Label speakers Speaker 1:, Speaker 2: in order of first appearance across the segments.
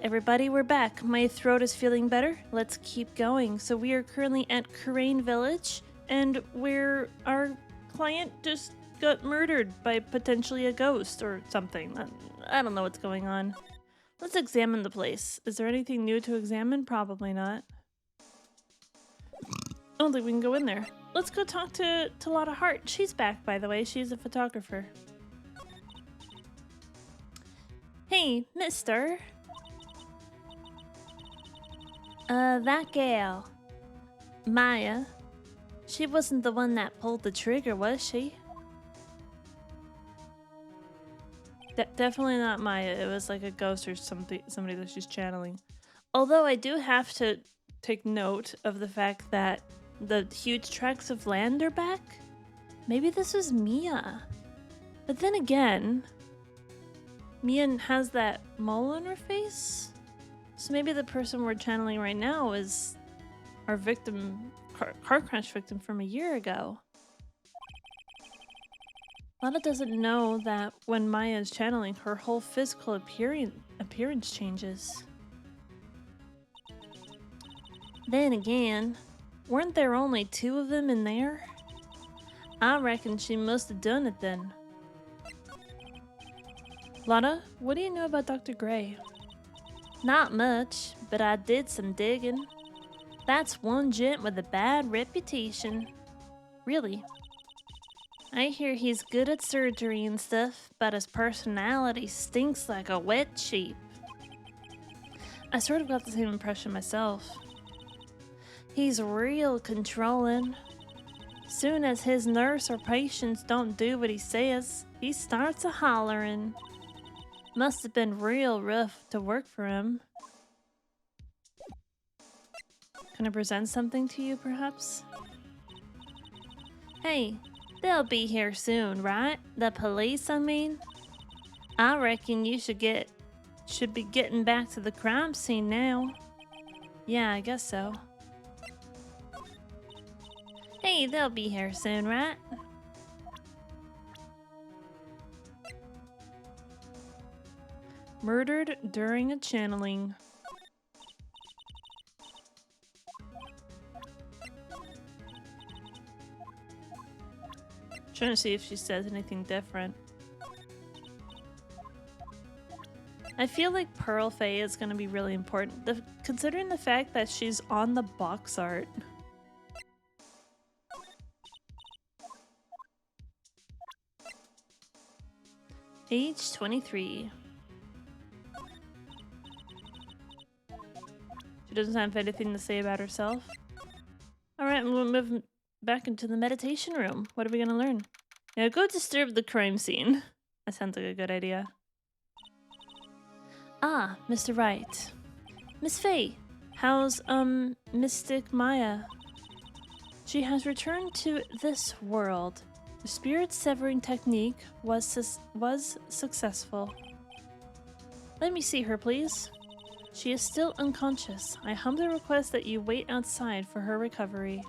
Speaker 1: everybody, we're back. My throat is feeling better. Let's keep going. So we are currently at Kurain Village, and where our client just got murdered by potentially a ghost or something. I don't know what's going on. Let's examine the place. Is there anything new to examine? Probably not. I don't think we can go in there. Let's go talk to Lotta Hart. She's back, by the way. She's a photographer. Hey, mister. That gal, Maya, she wasn't the one that pulled the trigger, was she? Definitely not Maya. It was like a ghost or somebody that she's channeling. Although I do have to take note of the fact that the huge tracts of land are back. Maybe this was Mia. But then again, Mia has that mole on her face? So maybe the person we're channeling right now is our victim, car crash victim from a year ago. Lana doesn't know that when Maya is channeling, her whole physical appearance changes. Then again, weren't there only 2 of them in there? I reckon she must have done it then. Lana, what do you know about Dr. Gray? Not much, but I did some digging. That's one gent with a bad reputation. Really? I hear he's good at surgery and stuff, but his personality stinks like a wet sheep. I sort of got the same impression myself. He's real controlling. Soon as his nurse or patients don't do what he says, he starts a-hollering. Must have been real rough to work for him. Can I present something to you, perhaps? Hey, they'll be here soon, right? The police, I mean? I reckon you should be getting back to the crime scene now. Yeah, I guess so. Hey, they'll be here soon, right? Murdered during a channeling. Trying to see if she says anything different. I feel like Pearl Faye is going to be really important, considering the fact that she's on the box art. Age 23. She doesn't have anything to say about herself. Alright, we'll move back into the meditation room. What are we gonna learn? Yeah, go disturb the crime scene. That sounds like a good idea. Ah, Mr. Wright. Miss Faye, how's, Mystic Maya? She has returned to this world. The spirit severing technique was successful. Let me see her, please. She is still unconscious. I humbly request that you wait outside for her recovery.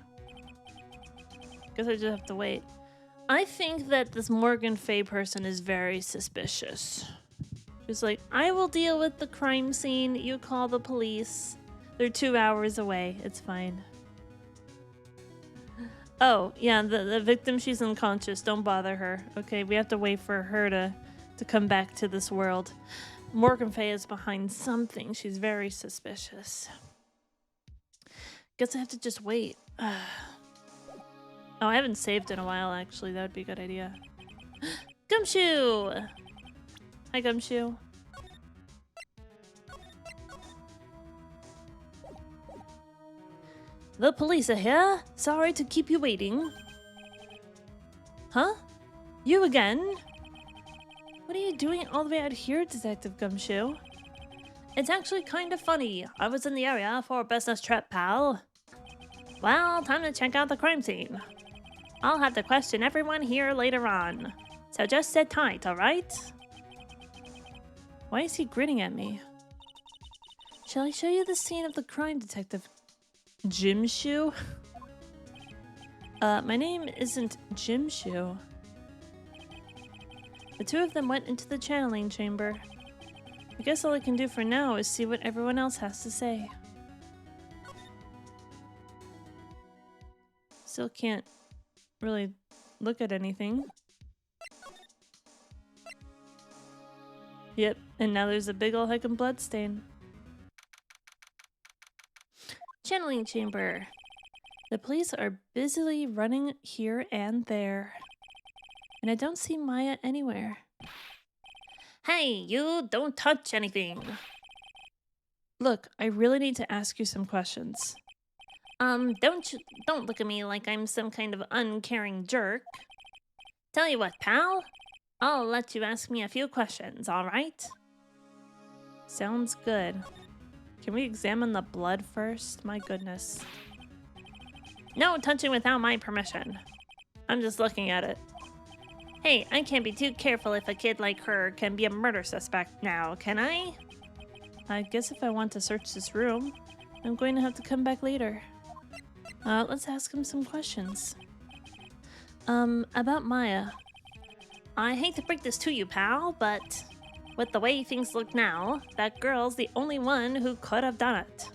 Speaker 1: Guess I just have to wait. I think that this Morgan Faye person is very suspicious. She's like, I will deal with the crime scene. You call the police. They're 2 hours away. It's fine. Oh, yeah, the victim, she's unconscious. Don't bother her. Okay, we have to wait for her to come back to this world. Morgan Faye is behind something. She's very suspicious. Guess I have to just wait. Oh, I haven't saved in a while, actually. That would be a good idea. Gumshoe! Hi, Gumshoe. The police are here. Sorry to keep you waiting. Huh? You again? What are you doing all the way out here, Detective Gumshoe? It's actually kind of funny. I was in the area for a business trip, pal. Well, time to check out the crime scene. I'll have to question everyone here later on. So just sit tight, alright? Why is he grinning at me? Shall I show you the scene of the crime, Detective Gumshoe? My name isn't Gumshoe. The 2 of them went into the channeling chamber. I guess all I can do for now is see what everyone else has to say. Still can't really look at anything. Yep, and now there's a big ol' heckin' blood stain. Channeling chamber. The police are busily running here and there. And I don't see Maya anywhere. Hey, you! Don't touch anything! Look, I really need to ask you some questions. Don't look at me like I'm some kind of uncaring jerk. Tell you what, pal. I'll let you ask me a few questions, alright? Sounds good. Can we examine the blood first? My goodness. No touching without my permission. I'm just looking at it. Hey, I can't be too careful if a kid like her can be a murder suspect now, can I? I guess if I want to search this room, I'm going to have to come back later. Let's ask him some questions. About Maya. I hate to break this to you, pal, but with the way things look now, that girl's the only one who could have done it.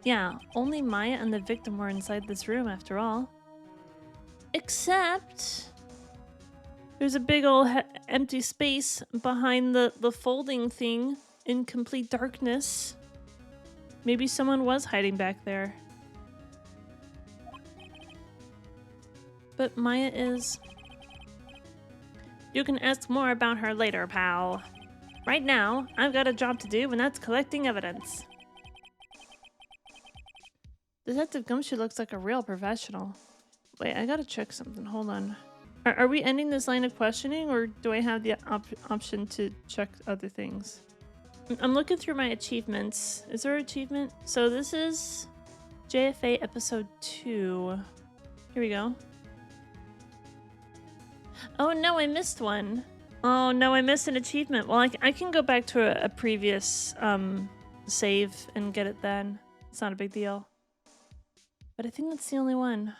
Speaker 1: Yeah, only Maya and the victim were inside this room after all. Except there's a big old empty space behind the folding thing in complete darkness. Maybe someone was hiding back there. But Maya is... You can ask more about her later, pal. Right now, I've got a job to do, and that's collecting evidence. Detective Gumshoe looks like a real professional. Wait, I gotta check something. Hold on. Are we ending this line of questioning, or do I have the option to check other things? I'm looking through my achievements. Is there an achievement? So this is JFA episode 2. Here we go. Oh no, I missed one. Oh no, I missed an achievement. Well, I can go back to a previous save and get it then. It's not a big deal. But I think that's the only one.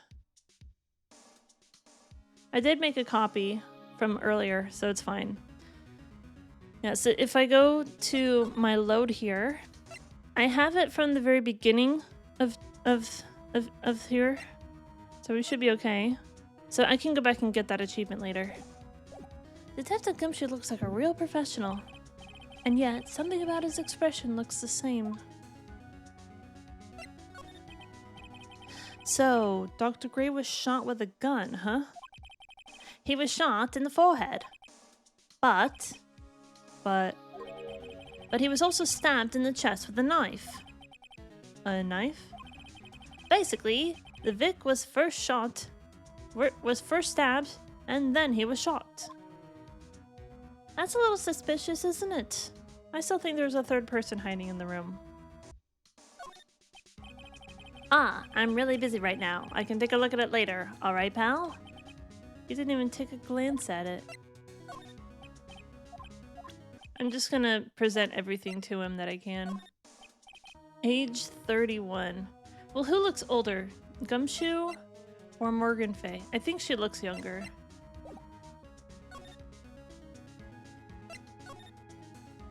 Speaker 1: I did make a copy from earlier, so it's fine. Yeah, so if I go to my load here, I have it from the very beginning of here. So we should be okay. So I can go back and get that achievement later. Detective Gumshoe looks like a real professional. And yet, something about his expression looks the same. So, Dr. Gray was shot with a gun, huh? He was shot in the forehead. But he was also stabbed in the chest with a knife. A knife? Basically, the Vic was first stabbed, and then he was shot. That's a little suspicious, isn't it? I still think there's a third person hiding in the room. Ah, I'm really busy right now. I can take a look at it later. Alright, pal? He didn't even take a glance at it. I'm just gonna present everything to him that I can. Age 31. Well, who looks older? Gumshoe or Morgan Fay? I think she looks younger.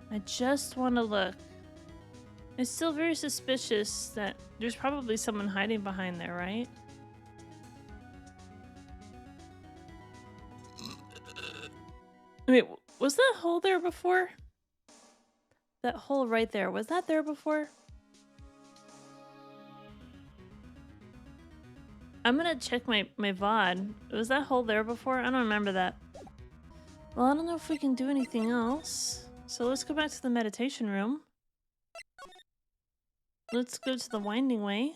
Speaker 1: I just want to look. It's still very suspicious that there's probably someone hiding behind there, right? Wait, was that hole there before? That hole right there, was that there before? I'm gonna check my VOD. Was that hole there before? I don't remember that. Well, I don't know if we can do anything else. So let's go back to the meditation room. Let's go to the winding way.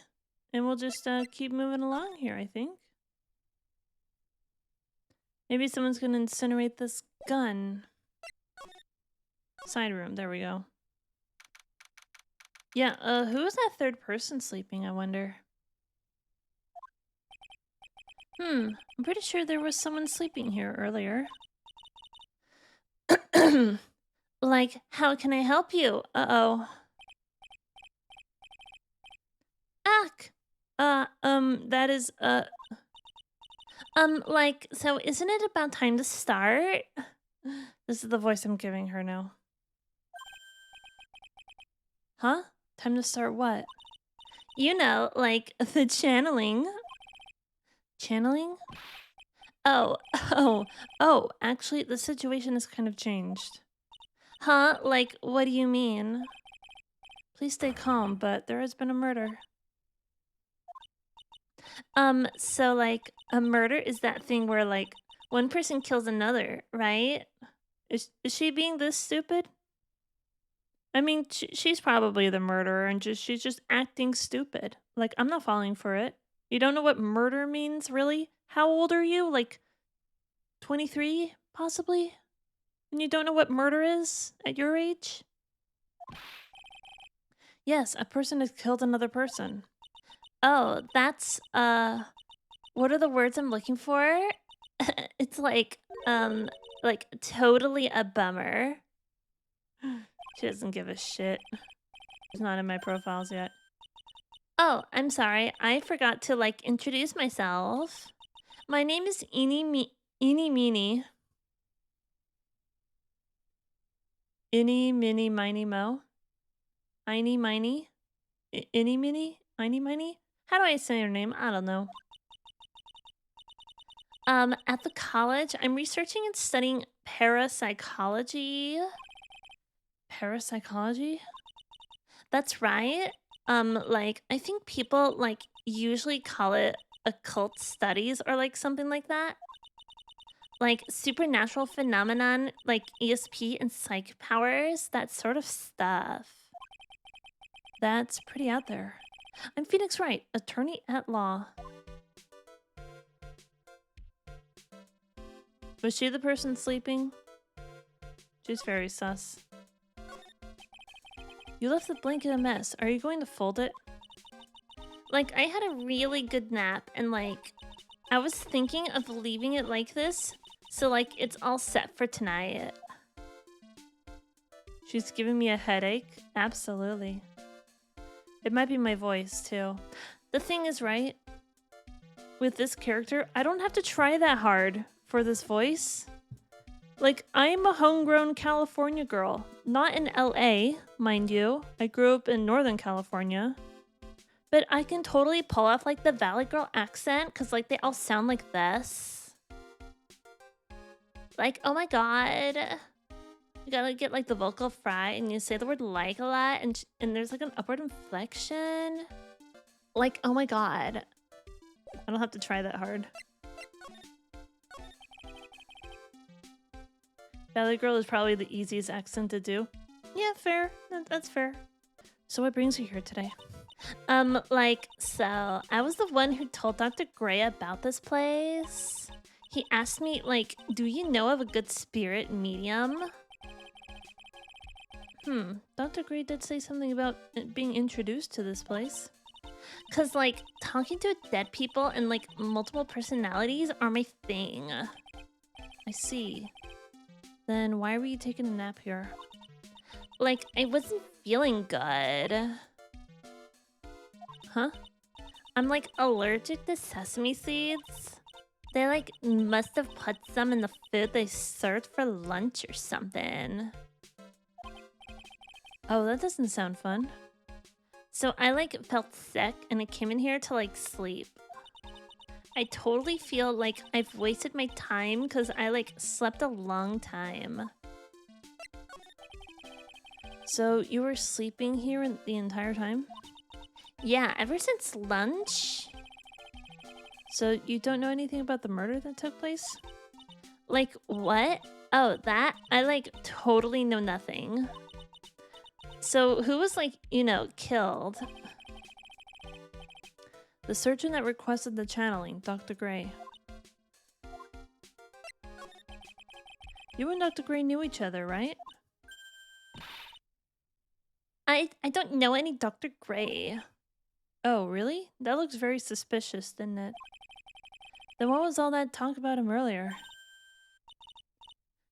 Speaker 1: And we'll just keep moving along here, I think. Maybe someone's gonna incinerate this gun. Side room, there we go. Yeah, who is that third person sleeping, I wonder? I'm pretty sure there was someone sleeping here earlier. Like, how can I help you? Uh-oh. Ack! That is, like, so isn't it about time to start? This is the voice I'm giving her now. Huh? Time to start what? You know, like the channeling. Channeling? Oh, oh, actually, the situation has kind of changed. Huh? Like, what do you mean? Please stay calm, but there has been a murder. So, like, a murder is that thing where, like, one person kills another, right? Is she being this stupid? I mean, she's probably the murderer and she's just acting stupid. Like, I'm not falling for it. You don't know what murder means, really? How old are you? Like, 23, possibly? And you don't know what murder is at your age? Yes, a person has killed another person. Oh, that's, what are the words I'm looking for? It's like totally a bummer. She doesn't give a shit. She's not in my profiles yet. Oh, I'm sorry. I forgot to, like, introduce myself. My name is Eeny Meeny. Inny Minnie Miny Mo. Einy Miny? Inny Minnie? Einy Miny? How do I say your name? I don't know. At the college, I'm researching and studying parapsychology. Parapsychology? That's right. Like, I think people, like, usually call it occult studies or, like, something like that. Like, supernatural phenomenon, like ESP and psych powers, that sort of stuff. That's pretty out there. I'm Phoenix Wright, attorney at law. Was she the person sleeping? She's very sus. You left the blanket a mess. Are you going to fold it? Like, I had a really good nap, and, like, I was thinking of leaving it like this, so, like, it's all set for tonight. She's giving me a headache? Absolutely. It might be my voice, too. The thing is, right? With this character, I don't have to try that hard for this voice. Like, I'm a homegrown California girl. Not in LA, mind you. I grew up in Northern California. But I can totally pull off, like, the Valley Girl accent, because, like, they all sound like this. Like, oh my god. You gotta get, like, the vocal fry, and you say the word like a lot, and there's, like, an upward inflection. Like, oh my god. I don't have to try that hard. Valley Girl is probably the easiest accent to do. Yeah, fair. That's fair. So what brings you here today? So I was the one who told Dr. Gray about this place. He asked me, like, do you know of a good spirit medium? Dr. Gray did say something about being introduced to this place. Cause, like, talking to dead people and, like, multiple personalities are my thing. I see. Then why were you taking a nap here? Like, I wasn't feeling good. Huh? I'm, like, allergic to sesame seeds. They, like, must have put some in the food they served for lunch or something. Oh, that doesn't sound fun. So I, like, felt sick and I came in here to, like, sleep. I totally feel like I've wasted my time because I, like, slept a long time. So you were sleeping here the entire time? Yeah, ever since lunch. So you don't know anything about the murder that took place? Like, what? Oh, that? I, like, totally know nothing. So who was, like, you know, killed? The surgeon that requested the channeling, Dr. Gray. You and Dr. Gray knew each other, right? I don't know any Dr. Gray. Oh, really? That looks very suspicious, didn't it? Then what was all that talk about him earlier?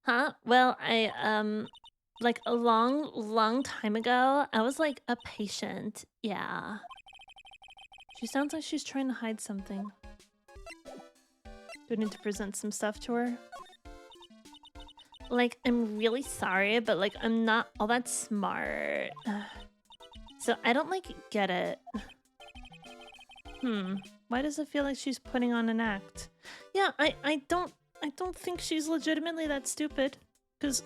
Speaker 1: Huh? Well, like a long time ago, I was like a patient. Yeah. She sounds like she's trying to hide something. Do I need to present some stuff to her? Like, I'm really sorry, but like, I'm not all that smart. So I don't like get it. Why does it feel like she's putting on an act? Yeah, I don't think she's legitimately that stupid. Cause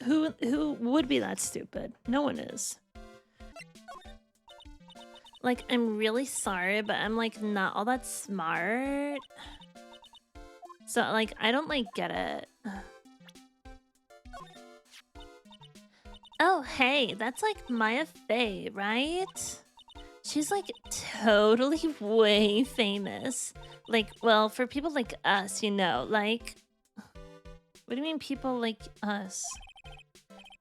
Speaker 1: who would be that stupid? No one is. Like, I'm really sorry, but I'm like not all that smart. So like I don't like get it. Oh hey, that's like Maya Fey, right? She's like totally way famous. Like, well, for people like us, you know, like... What do you mean people like us?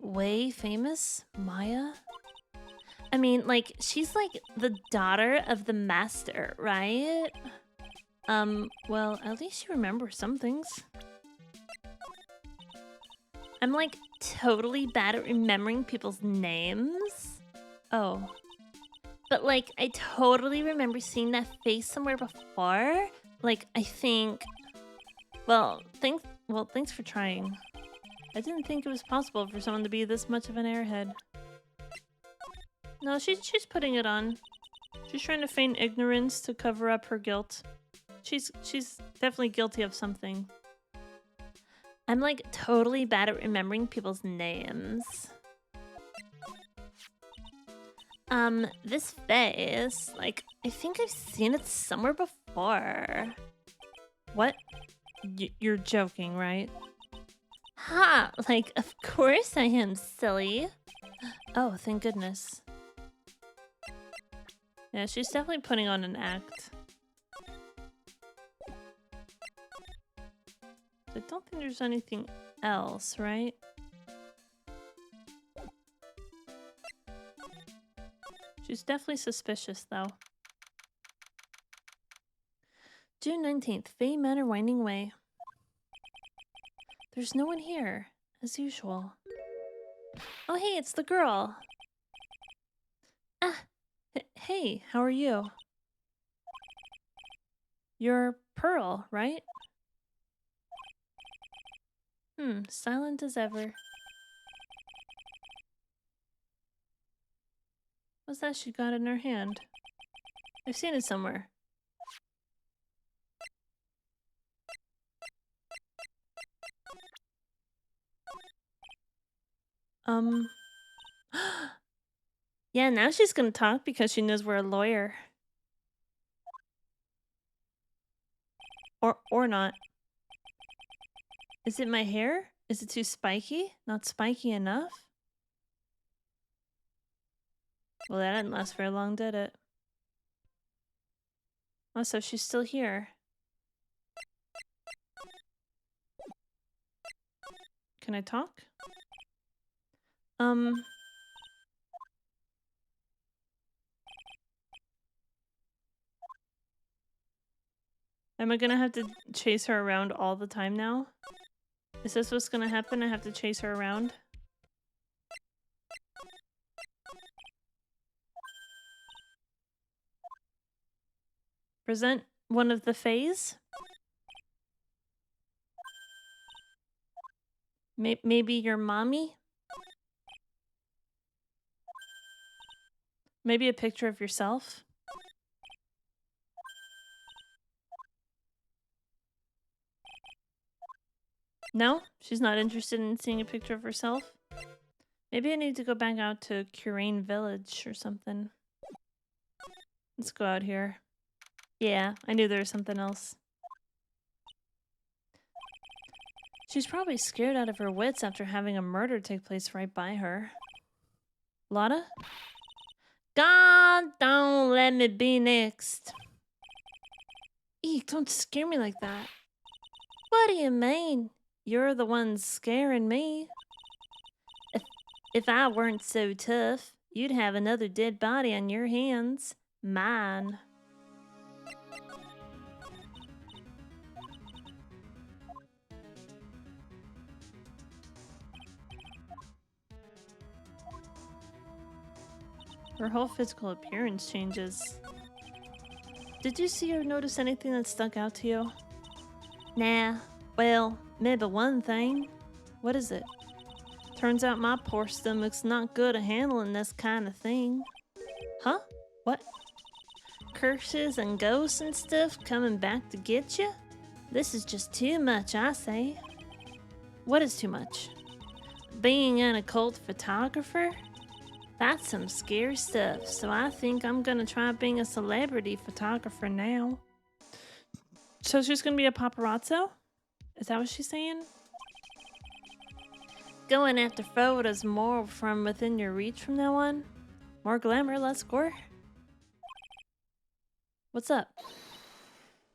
Speaker 1: Way famous? Maya? I mean, like, she's like the daughter of the master, right? Well, at least you remember some things. I'm like totally bad at remembering people's names. Oh. But like, I totally remember seeing that face somewhere before. Like, I think... Well, thanks for trying. I didn't think it was possible for someone to be this much of an airhead. No, she's putting it on. She's trying to feign ignorance to cover up her guilt. She's definitely guilty of something. I'm like totally bad at remembering people's names. This face, like, I think I've seen it somewhere before. What? You're joking, right? Ha! Like, of course I am, silly. Oh, thank goodness. Yeah, she's definitely putting on an act. I don't think there's anything else, right? She's definitely suspicious, though. June 19th, Faye Manor winding way. There's no one here, as usual. Oh, hey, it's the girl. Ah, hey, how are you? You're Pearl, right? Silent as ever. What's that she got in her hand? I've seen it somewhere. Yeah, now she's gonna talk because she knows we're a lawyer. Or not. Is it my hair? Is it too spiky? Not spiky enough? Well, that didn't last very long, did it? Oh, so she's still here. Can I talk? Am I gonna have to chase her around all the time now? Is this what's gonna happen? I have to chase her around? Present one of the Fays? Maybe your mommy? Maybe a picture of yourself? No? She's not interested in seeing a picture of herself? Maybe I need to go back out to Curane Village or something. Let's go out here. Yeah, I knew there was something else. She's probably scared out of her wits after having a murder take place right by her. Lotta? God, don't let me be next. Eek, don't scare me like that. What do you mean? You're the one scaring me. If I weren't so tough, you'd have another dead body on your hands. Mine. Her whole physical appearance changes. Did you see or notice anything that stuck out to you? Nah. Well, maybe one thing. What is it? Turns out my poor stomach's not good at handling this kind of thing. Huh? What? Curses and ghosts and stuff coming back to get you? This is just too much, I say. What is too much? Being an occult photographer? That's some scary stuff, so I think I'm gonna try being a celebrity photographer now. So she's gonna be a paparazzo? Is that what she's saying? Going after photos more from within your reach from now on? More glamour, less gore? What's up?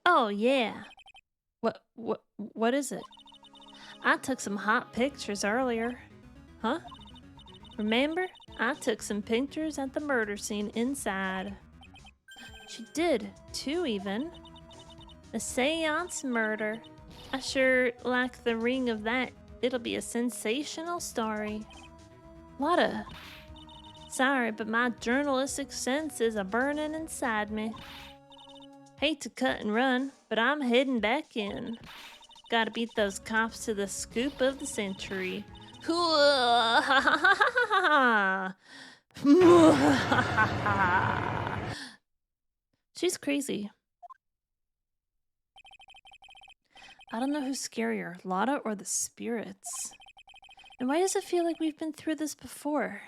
Speaker 1: Oh, yeah. What is it? I took some hot pictures earlier. Huh? Remember? I took some pictures at the murder scene inside. She did, 2 even. A seance murder. I sure like the ring of that. It'll be a sensational story. Lotta. Sorry, but my journalistic sense is a-burning inside me. Hate to cut and run, but I'm heading back in. Gotta beat those cops to the scoop of the century. She's crazy. I don't know who's scarier, Lotta or the spirits. And why does it feel like we've been through this before?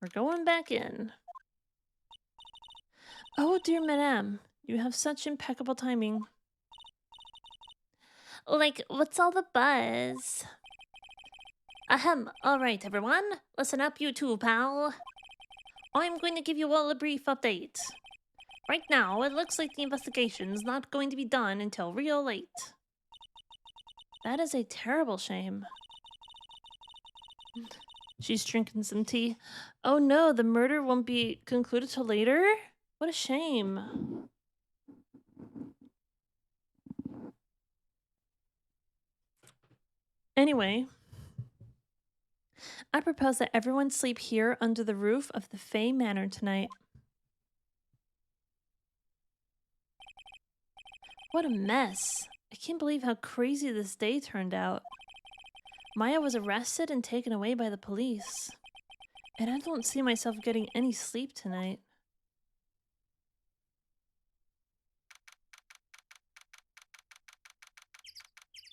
Speaker 1: We're going back in. Oh, dear madame, you have such impeccable timing. Like, what's all the buzz? Ahem, alright everyone, listen up you two, pal. I'm going to give you all a brief update. Right now, it looks like the investigation's not going to be done until real late. That is a terrible shame. She's drinking some tea. Oh no, the murder won't be concluded till later? What a shame. Anyway, I propose that everyone sleep here under the roof of the Fey Manor tonight. What a mess. I can't believe how crazy this day turned out. Maya was arrested and taken away by the police. And I don't see myself getting any sleep tonight.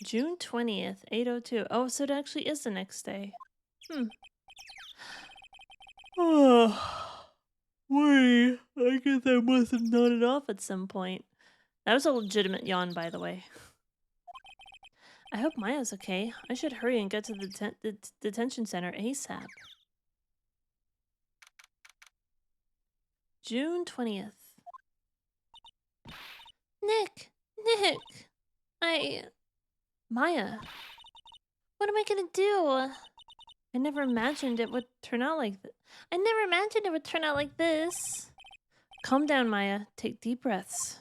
Speaker 1: June 20th, 8:02. Oh, so it actually is the next day. Oh, wait. I guess I must have nodded off at some point. That was a legitimate yawn, by the way. I hope Maya's okay. I should hurry and get to the detention center ASAP. June 20th. Nick! Maya. What am I gonna do? I never imagined it would turn out like this. I never imagined it would turn out like this. Calm down, Maya. Take deep breaths.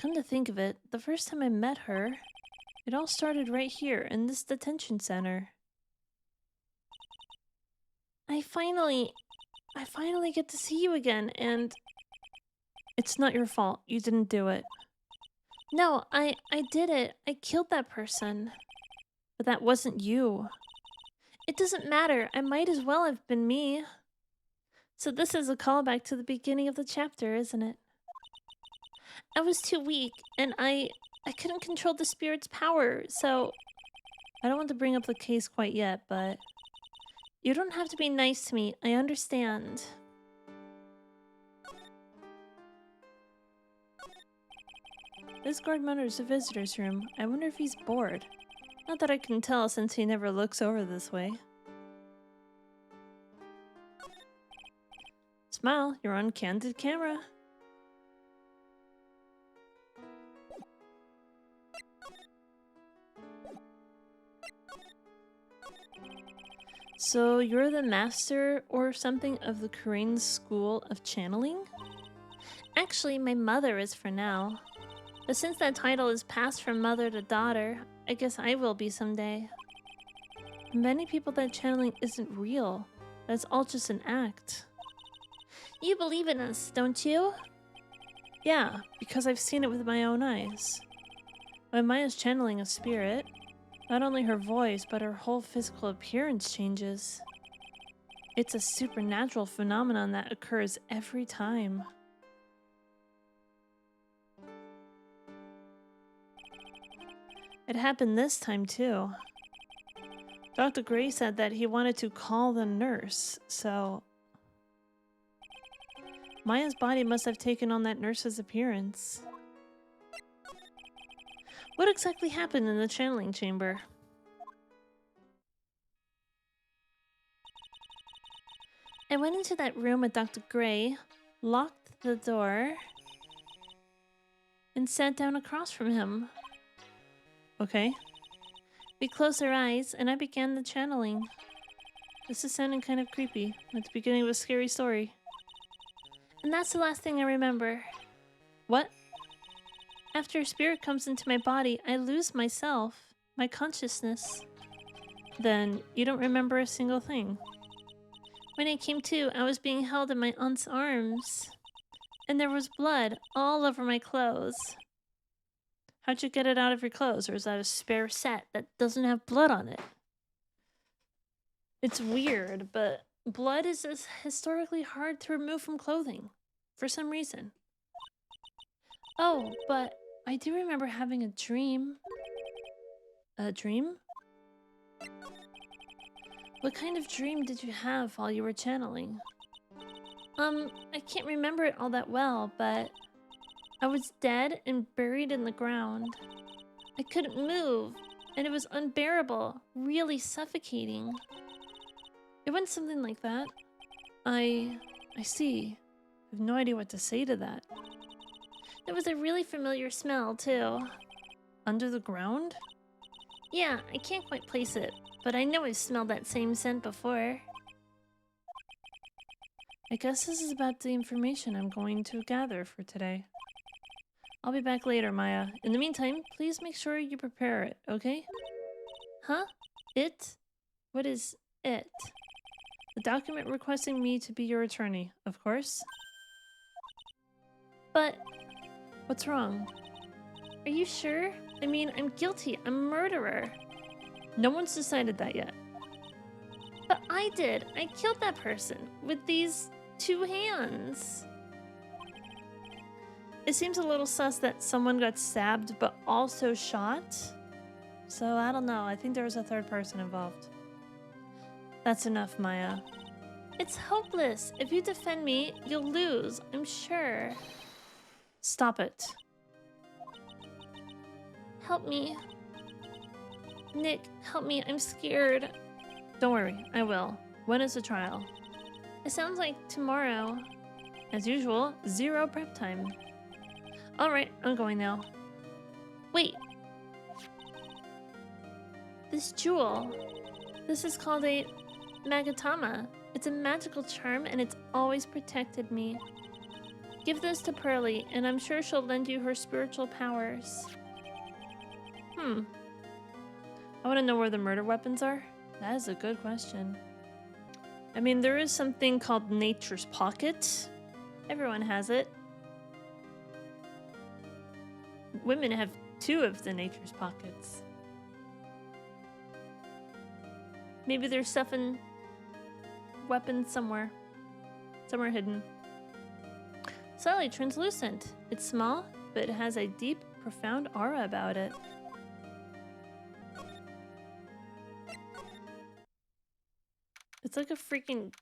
Speaker 1: Come to think of it, the first time I met her, it all started right here in this detention center. I finally get to see you again, and it's not your fault. You didn't do it. No, I did it. I killed that person. But that wasn't you. It doesn't matter. I might as well have been me. So this is a callback to the beginning of the chapter, isn't it? I was too weak, and I couldn't control the spirit's power, so... I don't want to bring up the case quite yet, but... You don't have to be nice to me. I understand. This guard monitors the visitor's room. I wonder if he's bored. Not that I can tell since he never looks over this way. Smile, you're on candid camera. So you're the master or something of the Korean school of channeling? Actually, my mother is for now. But since that title is passed from mother to daughter, I guess I will be someday. Many people that channeling isn't real. That's all just an act. You believe in us, don't you? Yeah, because I've seen it with my own eyes. When Maya's channeling a spirit, Not only her voice, but her whole physical appearance changes. It's a supernatural phenomenon that occurs every time. It happened this time too. Dr. Gray said that he wanted to call the nurse, so Maya's body must have taken on that nurse's appearance. What exactly happened in the channeling chamber? I went into that room with Dr. Gray, locked the door, and sat down across from him. Okay. We closed our eyes, and I began the channeling. This is sounding kind of creepy, at the beginning of a scary story. And that's the last thing I remember. What? After a spirit comes into my body, I lose myself, my consciousness. Then you don't remember a single thing. When I came to, I was being held in my aunt's arms. And there was blood all over my clothes. How'd you get it out of your clothes? Or is that a spare set that doesn't have blood on it? It's weird, but blood is historically hard to remove from clothing. For some reason. Oh, but I do remember having a dream. A dream? What kind of dream did you have while you were channeling? I can't remember it all that well, but I was dead and buried in the ground. I couldn't move, and it was unbearable, really suffocating. It went something like that. I see. I have no idea what to say to that. There was a really familiar smell, too. Under the ground? Yeah, I can't quite place it, but I know I've smelled that same scent before. I guess this is about the information I'm going to gather for today. I'll be back later, Maya. In the meantime, please make sure you prepare it, okay? Huh? It? What is it? The document requesting me to be your attorney, of course. But what's wrong? Are you sure? I mean, I'm guilty. I'm a murderer. No one's decided that yet. But I did. I killed that person with these 2 hands. It seems a little sus that someone got stabbed but also shot. So I don't know. I think there was a 3rd person involved. That's enough, Maya. It's hopeless. If you defend me, you'll lose. I'm sure. Stop it. Help me. Nick, help me. I'm scared. Don't worry. I will. When is the trial? It sounds like tomorrow. As usual, 0 prep time. Alright, I'm going now. Wait. This jewel. This is called a Magatama. It's a magical charm and it's always protected me. Give this to Pearly and I'm sure she'll lend you her spiritual powers. I want to know where the murder weapons are. That is a good question. I mean, there is something called Nature's Pocket. Everyone has it. Women have 2 of the Nature's Pockets. Maybe there's stuff in weapons somewhere. Somewhere hidden. Slightly translucent. It's small, but it has a deep, profound aura about it. It's like a freaking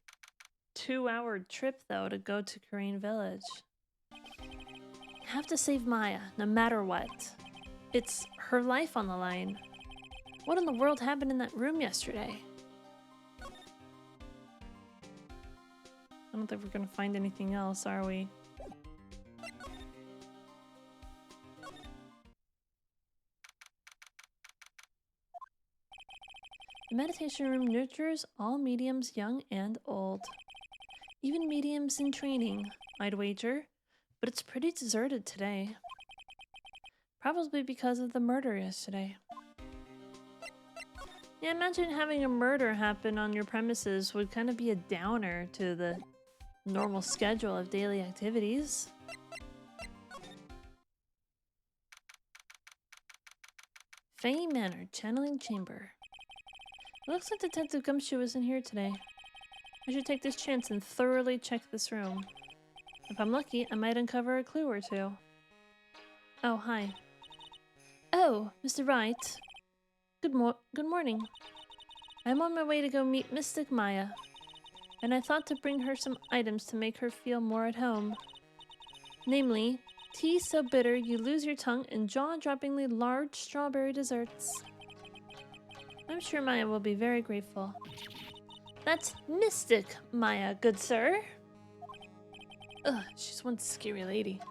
Speaker 1: 2-hour trip, though, to go to Korean Village. I have to save Maya, no matter what. It's her life on the line. What in the world happened in that room yesterday? I don't think we're gonna find anything else, are we? The meditation room nurtures all mediums, young and old. Even mediums in training, I'd wager. But it's pretty deserted today. Probably because of the murder yesterday. Yeah, imagine having a murder happen on your premises would kind of be a downer to the normal schedule of daily activities. Fey Manor, channeling chamber. It looks like Detective Gumshoe isn't here today. I should take this chance and thoroughly check this room. If I'm lucky, I might uncover a clue or two. Oh, hi. Oh, Mr. Wright. Good morning. I'm on my way to go meet Mystic Maya, and I thought to bring her some items to make her feel more at home. Namely, tea so bitter you lose your tongue and jaw-droppingly large strawberry desserts. I'm sure Maya will be very grateful. That's Mystic Maya, good sir. Ugh, she's one scary lady.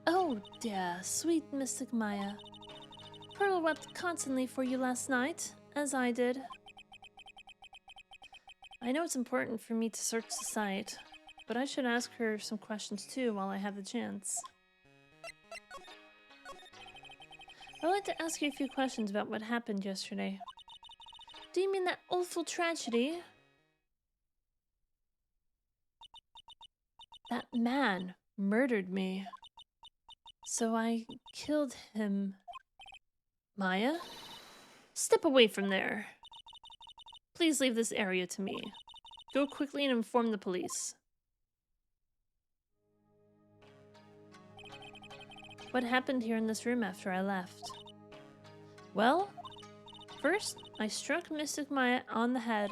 Speaker 1: Oh dear, sweet Mystic Maya. Pearl wept constantly for you last night, as I did. I know it's important for me to search the site, but I should ask her some questions too while I have the chance. I'd like to ask you a few questions about what happened yesterday. Do you mean that awful tragedy? That man murdered me. So I killed him. Maya? Step away from there. Please leave this area to me. Go quickly and inform the police. What happened here in this room after I left? Well, first, I struck Mystic Maya on the head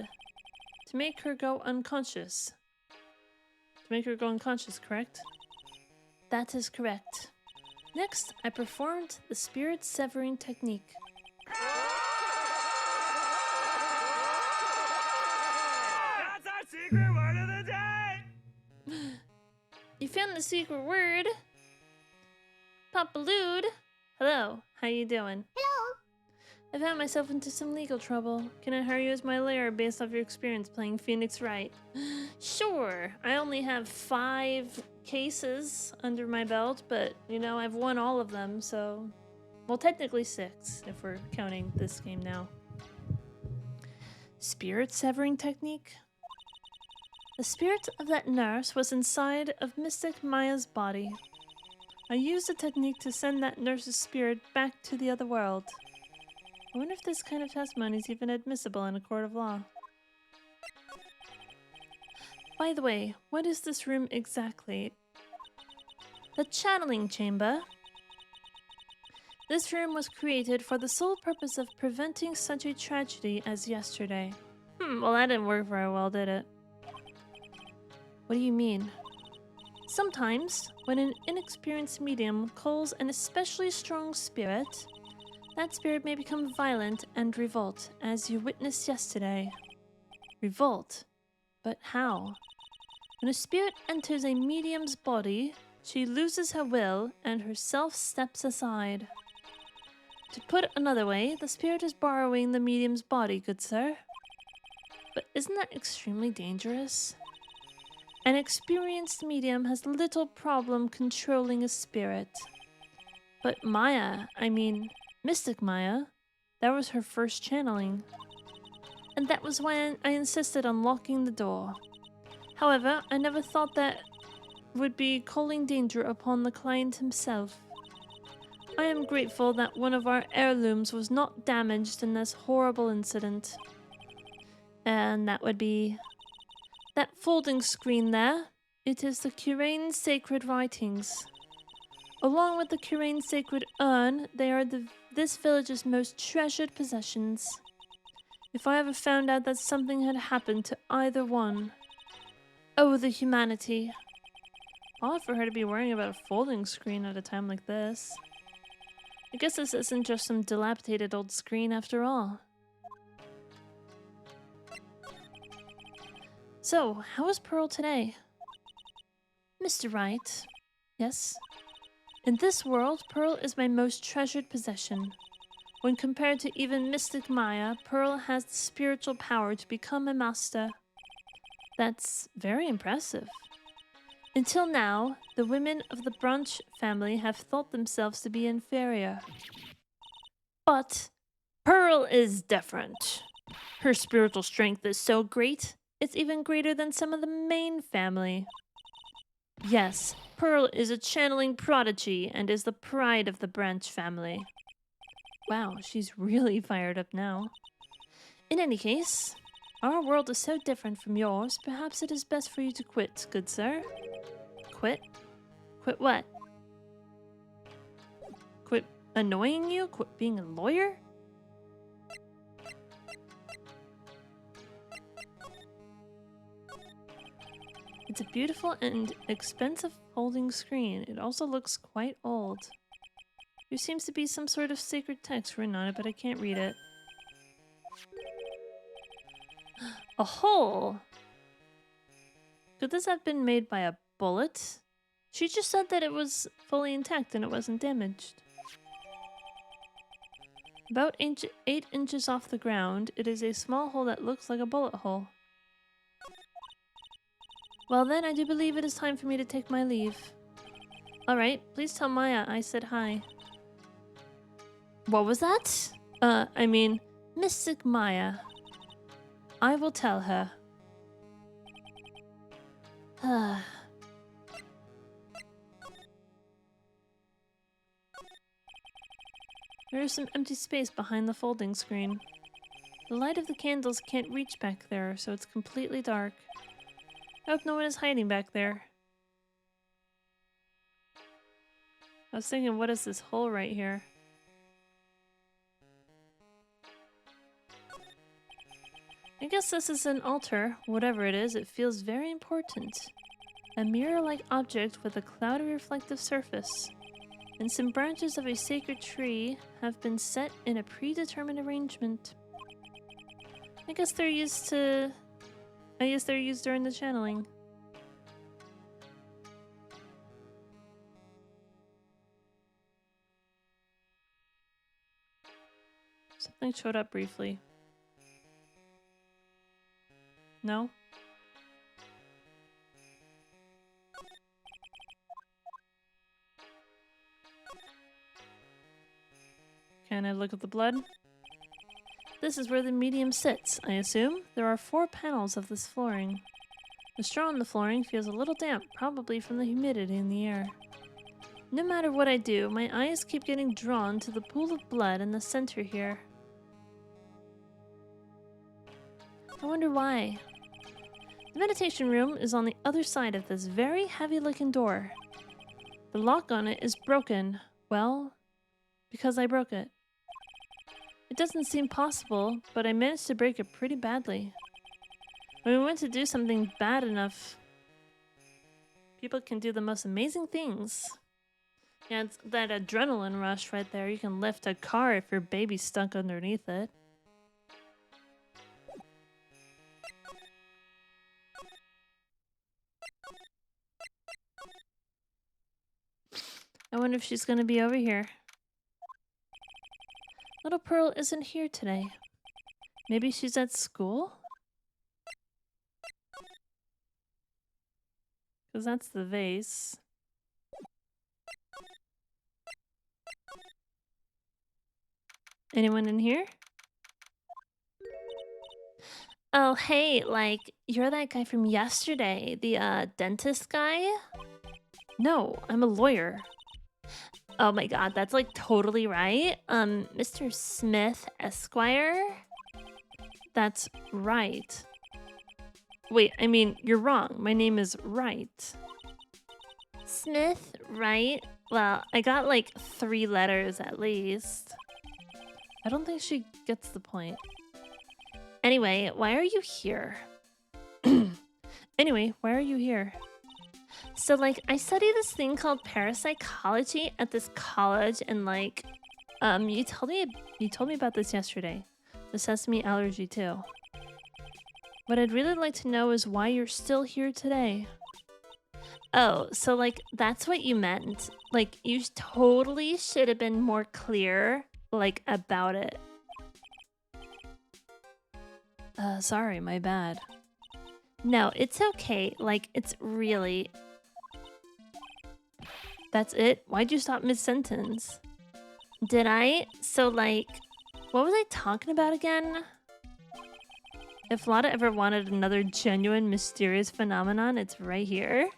Speaker 1: to make her go unconscious. To make her go unconscious, correct? That is correct. Next, I performed the spirit severing technique.
Speaker 2: That's our secret word of the day!
Speaker 1: You found the secret word? Papalude? Hello, how you doing?
Speaker 3: Hello.
Speaker 1: I found myself into some legal trouble. Can I hire you as my lawyer based off your experience playing Phoenix Wright? Sure, I only have 5 cases under my belt, but, you know, I've won all of them, so... Well, technically 6, if we're counting this game now. Spirit severing technique? The spirit of that nurse was inside of Mystic Maya's body. I used the technique to send that nurse's spirit back to the other world. I wonder if this kind of testimony is even admissible in a court of law. By the way, what is this room exactly? The channeling chamber. This room was created for the sole purpose of preventing such a tragedy as yesterday. Well, that didn't work very well, did it? What do you mean? Sometimes, when an inexperienced medium calls an especially strong spirit, that spirit may become violent and revolt, as you witnessed yesterday. Revolt? But how? When a spirit enters a medium's body, she loses her will and herself steps aside. To put it another way, the spirit is borrowing the medium's body, good sir. But isn't that extremely dangerous? An experienced medium has little problem controlling a spirit. But Mystic Maya, that was her first channeling. And that was why I insisted on locking the door. However, I never thought that would be calling danger upon the client himself. I am grateful that one of our heirlooms was not damaged in this horrible incident. And that would be... that folding screen there. It is the Curane's sacred writings. Along with the Curane's sacred urn, they are this village's most treasured possessions. If I ever found out that something had happened to either one... Oh, the humanity. Odd for her to be worrying about a folding screen at a time like this. I guess this isn't just some dilapidated old screen after all. So, how is Pearl today? Mr. Wright. Yes? In this world, Pearl is my most treasured possession. When compared to even Mystic Maya, Pearl has the spiritual power to become a master. That's very impressive. Until now, the women of the Branch family have thought themselves to be inferior. But Pearl is different. Her spiritual strength is so great, it's even greater than some of the main family. Yes, Pearl is a channeling prodigy and is the pride of the Branch family. Wow, she's really fired up now. In any case, our world is so different from yours, perhaps it is best for you to quit, good sir. Quit? Quit what? Quit annoying you? Quit being a lawyer? It's a beautiful and expensive folding screen. It also looks quite old. There seems to be some sort of sacred text written on it, but I can't read it. A hole! Could this have been made by a bullet? She just said that it was fully intact and it wasn't damaged. About 8 inches off the ground, it is a small hole that looks like a bullet hole. Well then, I do believe it is time for me to take my leave. Alright, please tell Maya I said hi. What was that? I mean, Mystic Maya. I will tell her. There is some empty space behind the folding screen. The light of the candles can't reach back there, so it's completely dark. I hope no one is hiding back there. I was thinking, what is this hole right here? I guess this is an altar. Whatever it is, it feels very important. A mirror-like object with a cloudy reflective surface. And some branches of a sacred tree have been set in a predetermined arrangement. I guess they're used during the channeling. Something showed up briefly. No? Can I look at the blood? This is where the medium sits, I assume. There are 4 panels of this flooring. The straw on the flooring feels a little damp, probably from the humidity in the air. No matter what I do, my eyes keep getting drawn to the pool of blood in the center here. I wonder why. The meditation room is on the other side of this very heavy-looking door. The lock on it is broken. Well, because I broke it. It doesn't seem possible, but I managed to break it pretty badly. When we went to do something bad enough, people can do the most amazing things. Yeah, it's that adrenaline rush right there. You can lift a car if your baby's stuck underneath it. I wonder if she's gonna be over here. Little Pearl isn't here today. Maybe she's at school? Because that's the vase. Anyone in here? Oh, hey, like, you're that guy from yesterday, the dentist guy? No, I'm a lawyer. Oh my god, that's like totally right. Mr. Smith Esquire? That's right. Wait, I mean, you're wrong. My name is Wright. Smith, right? Well, I got like 3 letters at least. I don't think she gets the point. Anyway, why are you here? So, like, I study this thing called parapsychology at this college, and like, you told me about this yesterday. The sesame allergy too. What I'd really like to know is why you're still here today. Oh, so like, that's what you meant. Like, you totally should have been more clear, like, about it. Sorry, my bad. No, it's okay. Like, it's really... That's it? Why'd you stop mid-sentence? Did I? So, like, what was I talking about again? If Lotta ever wanted another genuine, mysterious phenomenon, it's right here.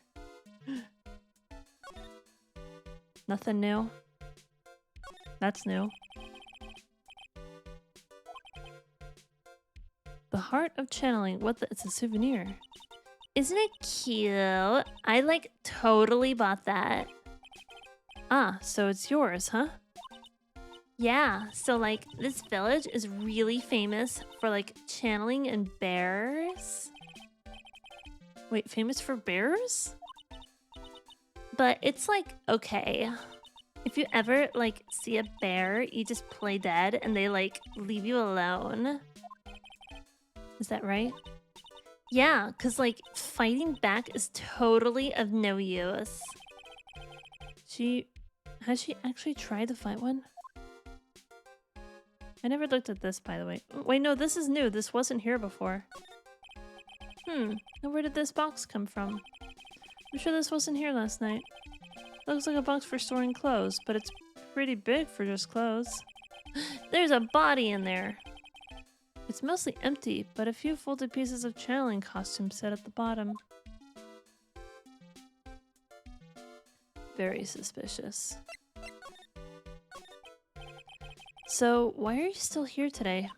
Speaker 1: Nothing new. That's new. The heart of channeling. It's a souvenir. Isn't it cute? I like totally bought that. Ah, so it's yours, huh? Yeah, so like this village is really famous for like channeling and bears. Wait, famous for bears? But it's like, okay. If you ever like see a bear, you just play dead and they like leave you alone. Is that right? Yeah, because like fighting back is totally of no use. Has she actually tried to fight one? I never looked at this, by the way. Wait, no, this is new. This wasn't here before. And where did this box come from? I'm sure this wasn't here last night. Looks like a box for storing clothes, but it's pretty big for just clothes. There's a body in there. It's mostly empty, but a few folded pieces of channeling costume set at the bottom. Very suspicious. So, why are you still here today?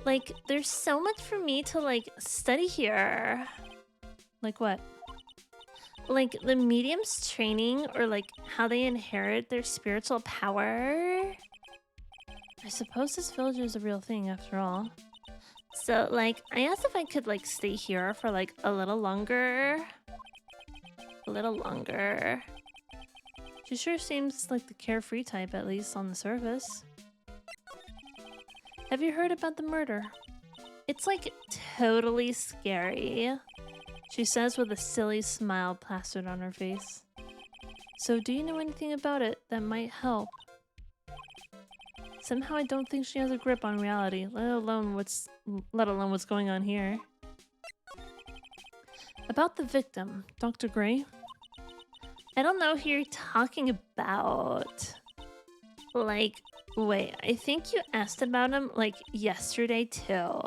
Speaker 1: Like, there's so much for me to, like, study here. Like what? Like, the medium's training, or, like, how they inherit their spiritual power? I suppose this village is a real thing, after all. So, like, I asked if I could, like, stay here for, like, a little longer. A little longer. She sure seems like the carefree type, at least on the surface. Have you heard about the murder? It's like totally scary, she says with a silly smile plastered on her face. So do you know anything about it that might help? Somehow I don't think she has a grip on reality, let alone what's going on here. About the victim, Dr. Gray? I don't know who you're talking about. Like, wait, I think you asked about him, like, yesterday, too.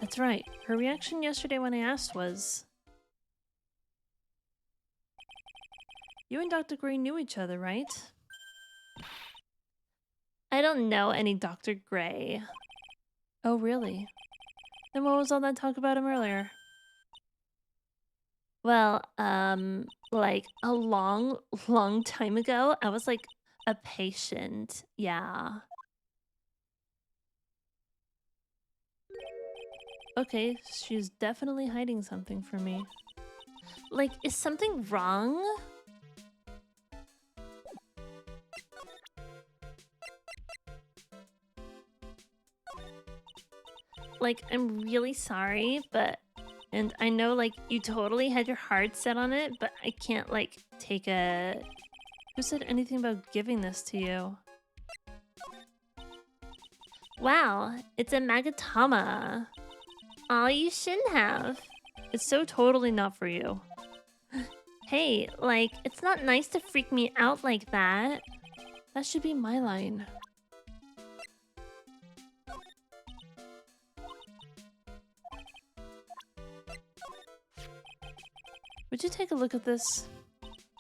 Speaker 1: That's right. Her reaction yesterday when I asked was... You and Dr. Gray knew each other, right? I don't know any Dr. Gray. Oh, really? Then what was all that talk about him earlier? Well, like, a long, long time ago, I was, like, a patient, yeah. Okay, she's definitely hiding something from me. Like, is something wrong? Like, I'm really sorry, but... And I know, like, you totally had your heart set on it, but I can't, like, take a... Who said anything about giving this to you? Wow, it's a Magatama. Aw, you shouldn't have. It's so totally not for you. Hey, like, it's not nice to freak me out like that. That should be my line. Would you take a look at this?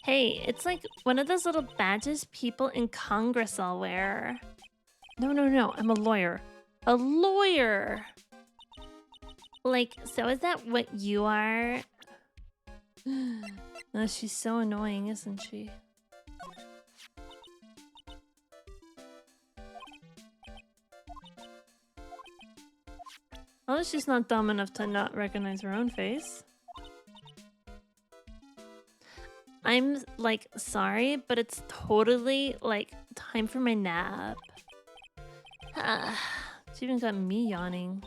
Speaker 1: Hey, it's like one of those little badges people in Congress all wear. No, I'm a lawyer. A lawyer! Like, so is that what you are? Oh, she's so annoying, isn't she? Oh, she's not dumb enough to not recognize her own face. I'm, like, sorry, but it's totally, like, time for my nap. She even got me yawning.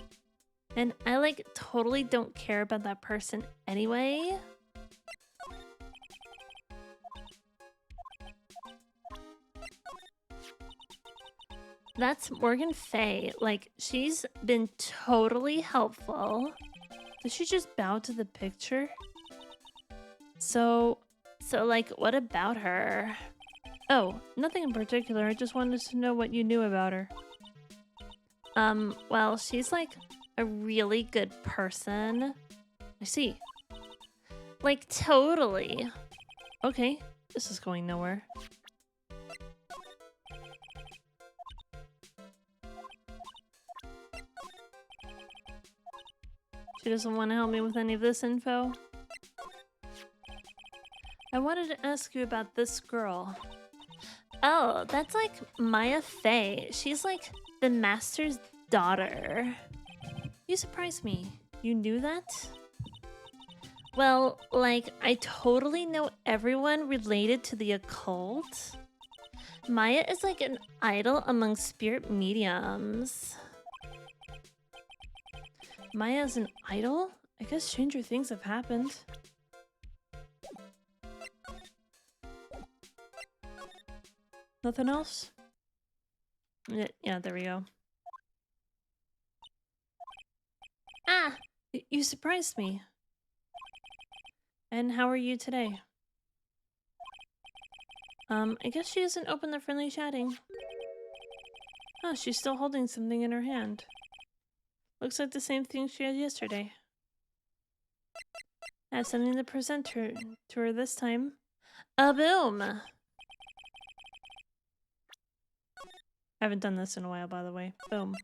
Speaker 1: And I, like, totally don't care about that person anyway. That's Morgan Fay. Like, she's been totally helpful. Did she just bow to the picture? So, like, what about her? Oh, nothing in particular. I just wanted to know what you knew about her. Well, she's, like, a really good person. I see. Like, totally. Okay, this is going nowhere. She doesn't want to help me with any of this info. I wanted to ask you about this girl. Oh, that's like Maya Fey. She's like the master's daughter. You surprised me. You knew that? Well, like, I totally know everyone related to the occult. Maya is like an idol among spirit mediums. Maya is an idol? I guess stranger things have happened. Nothing else? Yeah, there we go. Ah! You surprised me. And how are you today? I guess she isn't open to friendly chatting. Huh, she's still holding something in her hand. Looks like the same thing she had yesterday. I have something to present to her this time. A boom! I haven't done this in a while, by the way. Boom.